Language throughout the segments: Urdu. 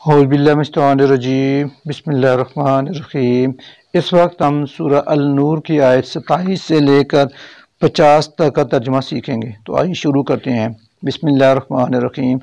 اعوذ باللہ من الشیطان الرجیم بسم اللہ الرحمن الرحیم۔ اس وقت ہم سورہ النور کی آیت 27 سے لے کر 50 تک کا ترجمہ سیکھیں گے، تو آئیے شروع کرتے ہیں۔ بسم اللہ الرحمن الرحیم۔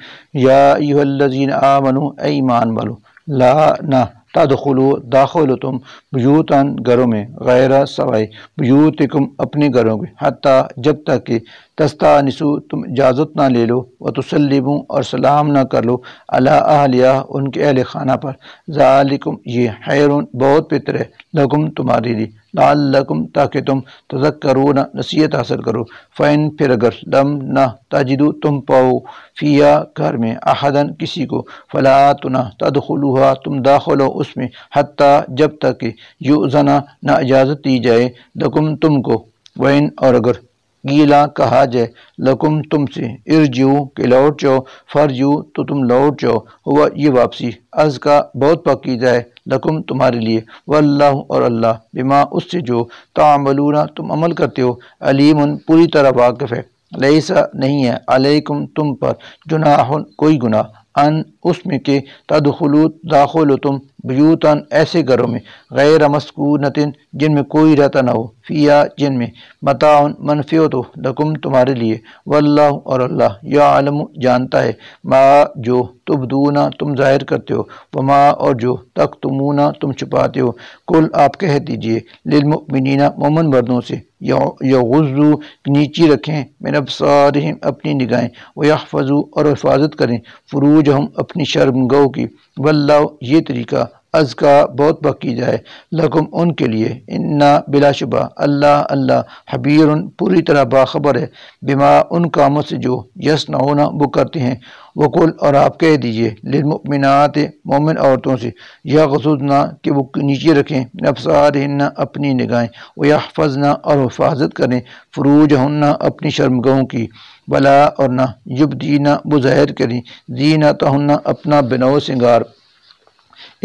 یا ایھا الذین آمنوا، اے ایمان والو، لا نہ تدخلوا داخل تم بیوتاً گھروں میں، غیر سوائے بیوتکم اپنے گھروں کے، حتیٰ جب تک کہ تستانسوا تم اجازت نہ لے لو، وتسلموا اور سلام نہ کر لو، علی اہلیہا ان کے اہل خانہ پر، ذالکم یہ خیرٌ بہت بہتر ہے، لکم تمہارے لیے، لعلکم تاکہ تم تذکرون نصیحت حاصل کرو، فإن پھر اگر لم نہ تجدوا تم پاؤ فیہا گھر میں احدن کسی کو، فلا نہ تدخلوہا تم داخل ہو اس میں، حتیٰ جب تک کہ یؤذن نہ اجازت دی جائے لکم تم کو، وإن اور اگر گیلا کہا جائے لکم تم سے، ارجعوا کہ لوٹ جاؤ، فرجعوا تو تم لوٹ جاؤ، ہوا یہ واپسی، ازکا بہت پاکیزہ ہے، لکم تمہارے لیے، واللہ اور اللہ، بما اس سے جو تعملون تم عمل کرتے ہو، علیم پوری طرح واقف ہے۔ لیسا نہیں ہے، علیکم تم پر، جناح کوئی گناہ، ان اس میں کہ تدخلوا داخل ہو تم بیوتاً ایسے گھروں میں، غیر مسکونتن جن میں کوئی رہتا نہ ہو، فیہا جن میں، متاع منفعت ہو، لکم تمہارے لیے، واللہ اور اللہ، یعلم جانتا ہے، ما جو تبدون تم ظاہر کرتے ہو، وما اور جو تکتمون تم چھپاتے ہو، کل آپ کہہ دیجئے، للمؤمنین مومن مردوں سے، یغضوا نیچی رکھیں، من ابصارہم اپنی نگاہیں، ویحفظوا اور حفاظت کریں، فروجہم اپنی شرمگاہوں کی، واللہ یہ طریقہ ازکا بہت پاکیزہ ہے، لکم ان کے لیے، انا بلا شبہ اللہ خبیر پوری طرح باخبر ہے، بما ان کاموں سے جو یصنعون وہ کرتے ہیں، وقل اور آپ کہہ دیجئے، للمؤمنات مومن عورتوں سے، یغضضن کہ وہ نیچے رکھیں، من ابصارہن اپنی نگاہیں، ویحفظن اور حفاظت کریں، فروجہن اپنی شرمگاہوں کی، ولا اور نہ یبدین وہ ظاہر کریں، زینتہن اپنا بناؤ سنگار،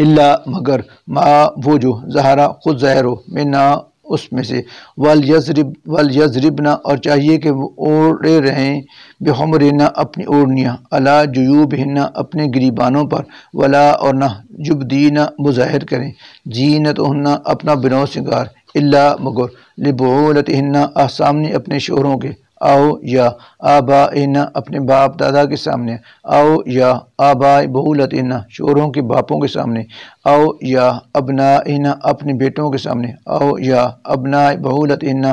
الا مگر ما وہ جو ظہرا خود ظاہر ہو، منہا اس میں سے، ولیضربن اور چاہیے کہ وہ اوڑے رہیں، بخمرہن اپنی اوڑنیاں، علی جیوبہن اپنے گریبانوں پر، ولا اور نہ یبدین وہ ظاہر کریں، زینتہن اپنا بناؤ سنگار، الا مگر لبعولتہن سامنے اپنے شوہروں کے، او یا آبائہن اپنے باپ دادا کے سامنے، او یا آباء بعولتہن شوہروں کے باپوں کے سامنے، او یا ابنائہن اپنے بیٹوں کے سامنے، او یا ابناء بعولتہن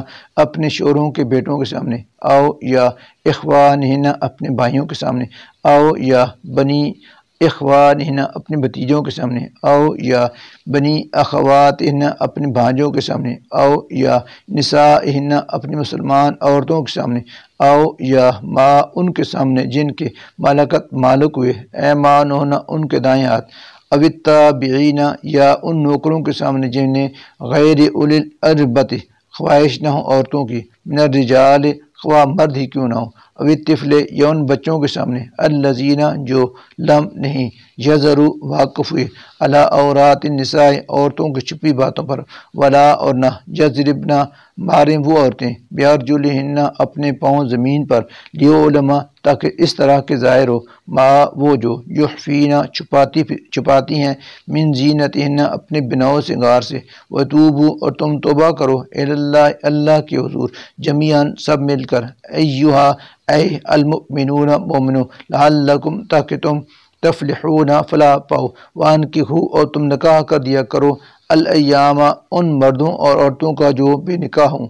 اپنے شوہروں کے بیٹوں کے سامنے، او یا اخوانہن اپنے بھائیوں کے سامنے، او یا بنی اخوانہن اپنے بھتیجوں کے سامنے، او یا بنی اخواتہن اپنے بھانجوں کے سامنے، او یا نسائہن اپنی مسلمان عورتوں کے سامنے، او یا ما ان کے سامنے جن کے ملکت مالک ہوئے، ایمانہن ان کے دائیں ہاتھ، او التابعین یا ان نوکروں کے سامنے جنہیں غیر اولی الاربۃ خواہش نہ ہو عورتوں کی، من الرجال خواہ مرد ہی کیوں نہ ہو، او الطفل یا ان بچوں کے سامنے، الذین جو لم نہیں، یظہروا واقف ہوئے، علی عورات النساء عورتوں کی چھپی باتوں پر، ولا اور نہ یضربن ماریں وہ عورتیں، بارجلہن اپنے پاؤں زمین پر، لیعلم تاکہ اس طرح کے ظاہر ہو، ما وہ جو یخفین چھپاتی ہیں، من زینتہن اپنے بناؤ سنگار سے، وتوبوا اور تم توبہ کرو، اللہ اللہ کے حضور، جمیعاً سب مل کر، ایہا اے المؤمنون مومنو، لعلکم تاکہ تم تفلحون فلاح پاؤ، وانکحوا اور تم نکاح کر دیا کرو، الایام ان مردوں اور عورتوں کا جو بے نکاح ہوں،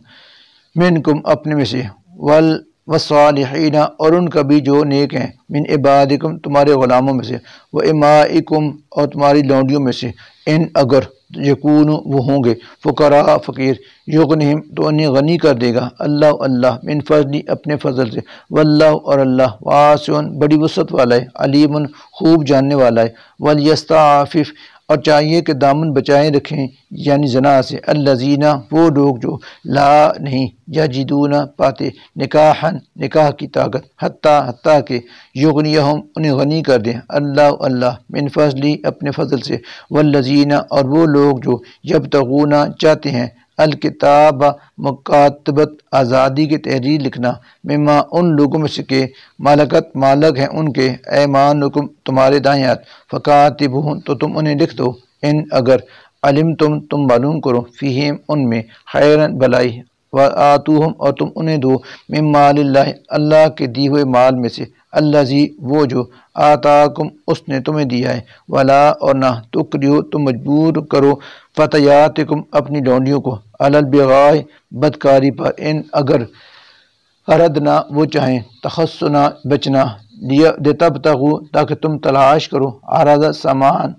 منکم اپنے میں سے، والصالحین اور ان کا بھی جو نیک ہیں، من عبادکم تمہارے غلاموں میں سے، وامائکم اور تمہاری لونڈیوں میں سے، ان اگر یکونوا وہ ہوں گے، فقراء فقیر، یغنہم تو انہیں غنی کر دے گا، اللہ من فضلی اپنے فضل سے، واللہ اور اللہ واسع بڑی وسعت والا ہے، علیم خوب جاننے والا ہے، ولیستعفف اور چاہیے کہ دامن بچائے رکھیں یعنی زنا سے، الذین وہ لوگ جو لا نہیں یجدون پاتے، نکاح کی طاقت، حتیٰ کہ یغنیہم انہیں غنی کر دیں، اللہ من فضلی اپنے فضل سے، والذین اور وہ لوگ جو یبتغون چاہتے ہیں، الکتاب مکاتبت آزادی کی تحریر لکھنا، مما ان لوگوں میں سے کہ مالکت مالک ہیں ان کے، ایمانکم تمہارے دائیں ہاتھ، فکاتبہم تو تم انہیں لکھ دو، ان اگر علم تم معلوم کرو، فیہم ان میں، خیرن بلائی، وآتوہم اور تم انہیں دو، من مال اللہ اللہ کے دی ہوئے مال میں سے، الذی وہ جو آتاکم اس نے تمہیں دیا ہے، ولا اور نہ تکرہو تم مجبور کرو فتیاتکم اپنی لونڈیوں کو، علی البغاء بدکاری پر، ان اگر اردنا وہ چاہیں تخصنا بچنا، لتبتغوا تاکہ تم تلاش کرو، عرض سامان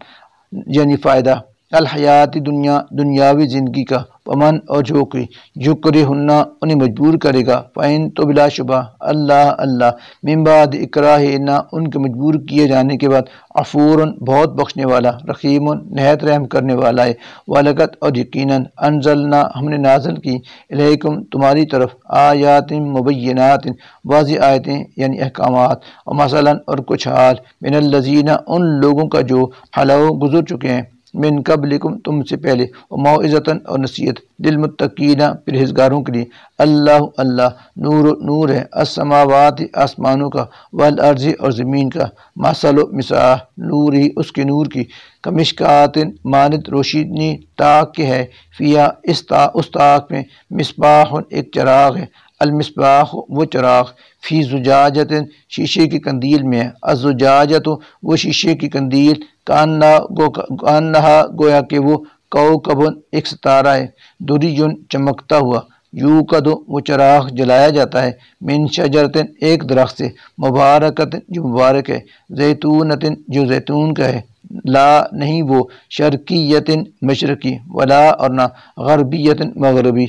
یعنی فائدہ، الحیات دنیا دنیاوی زندگی کا، ومن اور جو کوئی یکرہن انہیں مجبور کرے گا، فإن تو بلا شبہ اللہ من بعد اکراہن ان کے مجبور کیے جانے کے بعد، غفور بہت بخشنے والا، رحیم نہایت رحم کرنے والا ہے، ولقد اور یقیناً انزلنا ہم نے نازل کی، الیکم تمہاری طرف، آیات مبینات واضح آیتیں یعنی احکامات، ومثلا اور کچھ حال، من الذین ان لوگوں کا جو خلو گزر چکے ہیں، من قبلکم تم سے پہلے، وموعظۃ اور نصیحت، للمتقین پرہیزگاروں کے لیے، اللہ نور ہے، السماوات آسمانوں کا، والارض اور زمین کا، مثل مثال نوری اس کے نور کی، کمشکات مانند روشنی طاق کے ہے، فیہا اس طاق میں، مصباح ایک چراغ ہے، المصباح وہ چراغ، فی زجاجت شیشے کی قندیل میں ہے، الزجاجت وہ شیشے کی قندیل، کانہا گویا کہ وہ کوکب ایک ستارہ ہے، دریٌ چمکتا ہوا، یوقد وہ چراغ جلایا جاتا ہے، من شجرۃ ایک درخت سے، مبارکۃ جو مبارک ہے، زیتونۃ جو زیتون کا ہے، لا نہیں وہ شرقیۃ مشرقی، ولا اور نہ غربیۃ مغربی،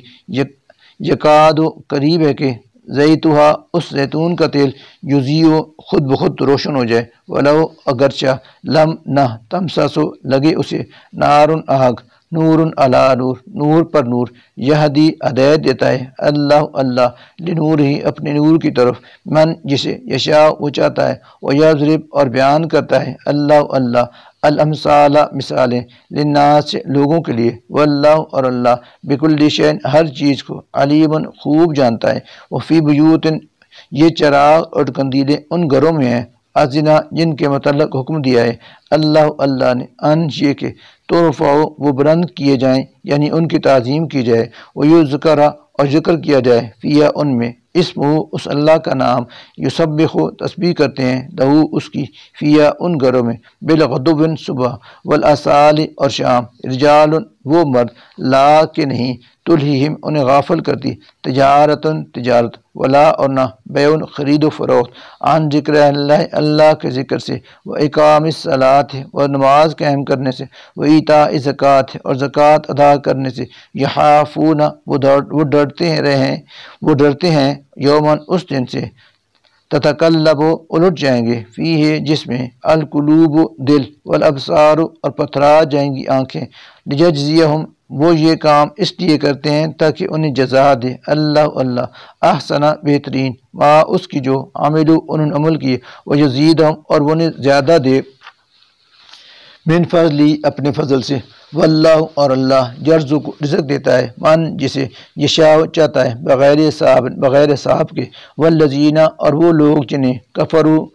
یکاد قریب ہے کہ زیتھا اس زیتون کا تیل، یضیء خود بخود روشن ہو جائے، ولو اگرچہ لم نہ تمسسو لگے اسے، نار آگ، نور علی نور نور پر نور، یہدی ہدایت دیتا ہے، اللہ لنور ہی اپنے نور کی طرف، من جسے یشاء وہ چاہتا ہے، ویضرب اور بیان کرتا ہے اللہ الامثال مثالیں، للناس لوگوں کے لیے، واللہ اور اللہ بکل شیء ہر چیز کو، علیم خوب جانتا ہے، وفی بیوت یہ چراغ اور قندیلیں ان گھروں میں ہیں، اذنا جن کے متعلق حکم دیا ہے اللہ نے، ان یہ کہ ترفع وہ بلند کیے جائیں یعنی ان کی تعظیم کی جائے، ویذکر اور ذکر کیا جائے، فیہا ان میں، اسمہ اس اللہ کا نام، یسبح تسبیح کرتے ہیں، لہو اس کی، فیہا ان گھروں میں، بالغدو صبح، والآصال اور شام، رجال وہ مرد، لا کہ نہیں، تلہیہم انہیں غافل کرتی، تجارت ولا اور نہ، بیع خرید و فروخت، عن ذکر اللہ کے ذکر سے، و اقام الصلاۃ اور نماز قائم کرنے سے، و ایتاء الزکوٰۃ اور زکوٰۃ ادا کرنے سے، یخافون وہ ڈرتے ہیں یومن اس دن سے، تتقلب الٹ جائیں گے، فیہ جس میں، القلوب دل، والابصار اور پتھرا جائیں گی آنکھیں، لجزیہم وہ یہ کام اس لیے کرتے ہیں تاکہ انہیں جزا دے اللہ احسن بہترین، ما اس کی جو عملو انہوں نے عمل کیے، ویزیدہم اور وہ انہیں زیادہ دے، من فضلی اپنے فضل سے، واللہ اور اللہ یرزق رزق دیتا ہے، من جسے یشاء چاہتا ہے، بغیر حساب کے، والذین اور وہ لوگ جنہیں کفروا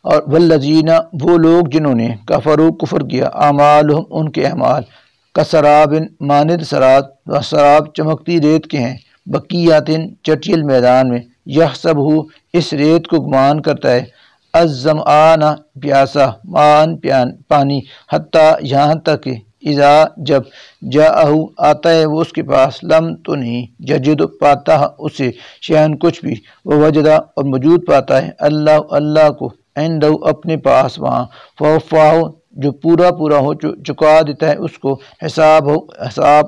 اور والذین وہ لوگ جنہوں نے کفروا کفر کیا، اعمالہم ان کے اعمال، کسراب مانند سراب چمکتی ریت کے ہیں، بقیات چٹیل میدان میں، یحسبہ اس ریت کو گمان کرتا ہے، الظمآن پیاسا، مان پانی، حتیٰ یہاں تک کہ اذا جب جاءہ آتا ہے وہ اس کے پاس، لم تو نہیں، یجد پاتا اسے، شیئن کچھ بھی، ووجدہ اور موجود پاتا ہے، اللہ کو، عندہ اپنے پاس وہاں، فوفاہ جو پورا ہو چکا دیتا ہے اس کو، حساب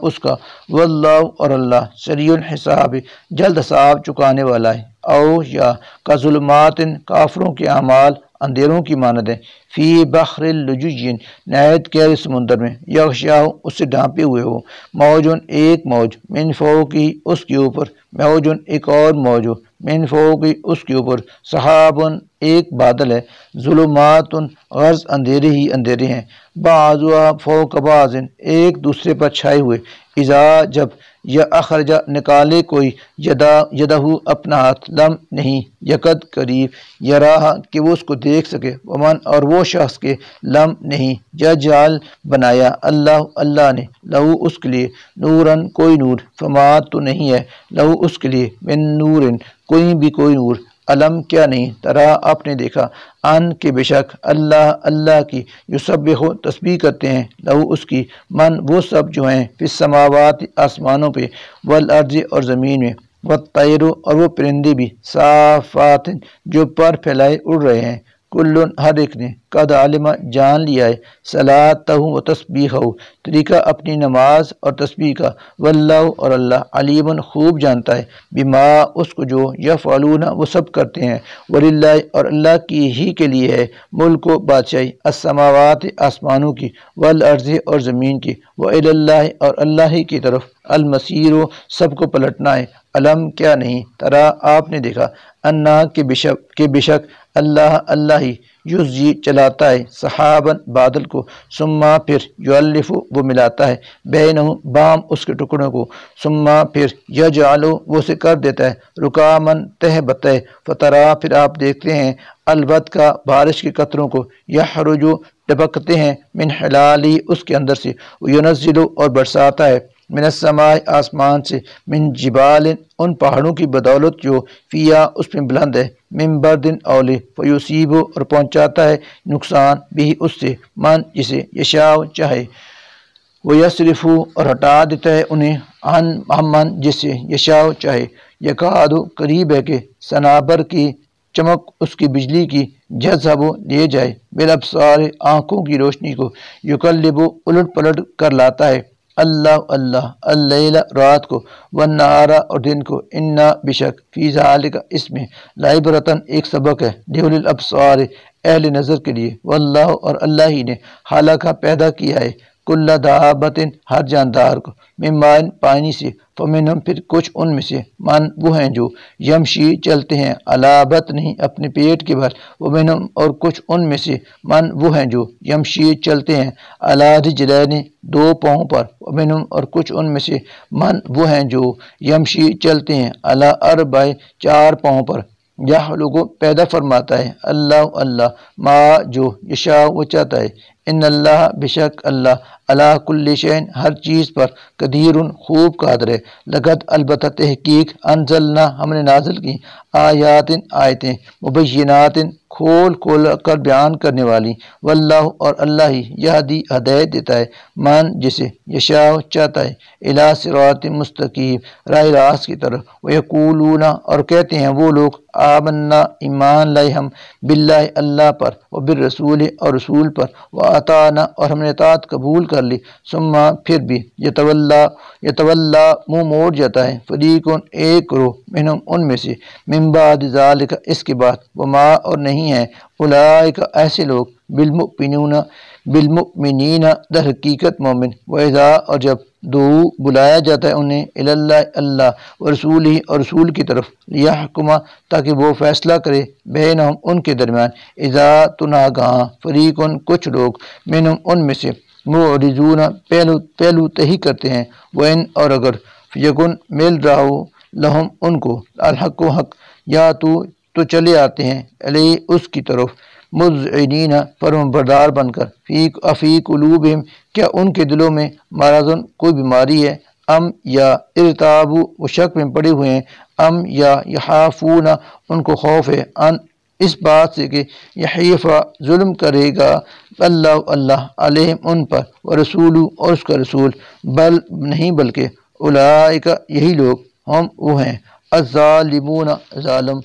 اس کا، واللہ اور اللہ سریع الحساب جلد حساب چکانے والا ہے، او یا کظلمات کافروں کے اعمال اندھیروں کی مانند ہے، فی بحر اللجج نہایت گہرے سمندر میں، یغشاہ اس سے ڈھانپے ہوئے ہو، موجن ایک موج، من فوقہ اس کے اوپر، موجن ایک اور موج، من فوقہ اس کے اوپر، سحابن ایک بادل ہے، ظلمات غرض اندھیرے ہی اندھیرے ہیں، بعضها فوق بعض ایک دوسرے پر چھائے ہوئے، اذا جب یا اخرجا نکالے کوئی یدہ اپنا ہاتھ، لم نہیں، یکد قریب، یراہا کہ وہ اس کو دیکھ سکے، ومن اور وہ شخص کے لم نہیں، یجعل بنایا اللہ نے لہو اس کے لیے نورن کوئی نور، فما تو نہیں ہے لہو اس کے لیے من نورن کوئی نور، علم کیا نہیں ترا آپ نے دیکھا، ان کے بے شک اللہ کی یسبح تسبیح کرتے ہیں لہو اس کی من وہ سب جو ہیں فی السماوات آسمانوں پہ، والارض اور زمین میں، والطیر اور وہ پرندے بھی، صافات جو پر پھیلائے اڑ رہے ہیں، کلن ہر ایک نے قد علم جان لیا ہے، صلاتہ و تسبیحہ طریقہ اپنی نماز اور تسبیح کا، واللہ اور اللہ علیم خوب جانتا ہے، بما اس کو جو یفعلون وہ سب کرتے ہیں، وللہ اور اللہ کی ہی کے لیے ہے ملک و بادشاہی، السماوات آسمانوں کی، والارض اور زمین کی، وإلی اللہ اور اللہ ہی کی طرف المصیر سب کو پلٹنا ہے، علم کیا نہیں ترا آپ نے دیکھا، انا کہ بے شک اللہ ہی یزجی چلاتا ہے سحاباً بادل کو، ثم پھر یؤلف وہ ملاتا ہے بینہم بام اس کے ٹکڑوں کو، ثم پھر یجعلو وہ اسے کر دیتا ہے رکاماً تہ بتہ، فترا پھر آپ دیکھتے ہیں البت کا بارش کے قطروں کو، یخرجو ٹپکتے ہیں من حلالی اس کے اندر سے، ینزلو اور برساتا ہے من السماء آسمان سے، من جبال ان پہاڑوں کی بدولت جو فیا اس میں بلند ہے، من بردن اولے فیصیب اور پہنچاتا ہے نقصان بھی اس سے من جسے یشاء چاہے، ویصرف اور ہٹا دیتا ہے انہیں عن من جسے یشاء چاہے، یکاد قریب ہے کہ صنابر کی چمک اس کی بجلی کی، جذب لے جائے بالابصار آنکھوں کی روشنی کو، یقلب الٹ پلٹ کر لاتا ہے اللہ اللیل رات کو، والنہار اور دن کو، انا بشک فی ذالک اس میں لعبرۃ ایک سبق ہے، لأولی الابصار اہل نظر کے لیے، واللہ اور اللہ ہی نے خلق پیدا کیا ہے کل دابت ہر جاندار کو، من ماء پانی سے، فمنہم پھر کچھ ان میں سے من وہ ہیں جو یمشی چلتے ہیں علی بطنہ اپنے پیٹ کے بھر، ومنہم اور کچھ ان میں سے من وہ ہیں جو یمشی چلتے ہیں علی رجلین دو پاؤں پر، ومنہم اور کچھ ان میں سے من وہ ہیں جو یمشی چلتے ہیں علی اربع چار پاؤں پر، یخلق پیدا فرماتا ہے اللہ ما جو یشاء وہ چاہتا ہے، ان اللہ بشک اللہ علی کل شیء ہر چیز پر قدیر خوب قادر ہے، لقد البتہ تحقیق انزلنا ہم نے نازل کی آیات آیتیں مبینات کھول کر بیان کرنے والی، واللہ اور اللہ ہی یہدی ہدایت دیتا ہے من جسے یشاء چاہتا ہے، الی صراط مستقیم راہ راست کی طرف، ویقولون اور کہتے ہیں وہ لوگ آمنا ایمان لائے ہم باللہ اللہ پر، وبالرسول اور رسول پر، واطعنا اور ہم نے اطاعت قبول کر لی، ثم پھر بھی یتولا منہ موڑ جاتا ہے فریقون ایک گروہ منہم ان میں سے، من بعد ذالک اس کے بعد، وما اور نہیں ہیں اولئک ایسے لوگ بالمؤمنین در حقیقت مومن، وإذا اور جب دعو بلایا جاتا ہے انہیں اللہ ورسول ہی اور رسول کی طرف، لیحکم تاکہ وہ فیصلہ کرے بینہم ان کے درمیان، اذا تناگاں فریقن کچھ لوگ منہم ان میں سے معرضون پہلو تہی کرتے ہیں، وإن اور اگر یکن مل رہا ہو لہم ان کو الحق و حق، یا تو چلے آتے ہیں علیہ اس کی طرف مذعنین فرمانبردار بن کر، فی قلوبہم کیا ان کے دلوں میں مرض کوئی بیماری ہے، ام یا ارتابو وہ شک میں پڑے ہوئے ہیں، ام یا یخافون ان کو خوف ہے، ان اس بات سے کہ یحیف ظلم کرے گا اللہ علیہم ان پر، ورسول اور اس کا رسول، بل نہیں بلکہ اولئک یہی لوگ ہم وہ ہیں الظالمون ظالم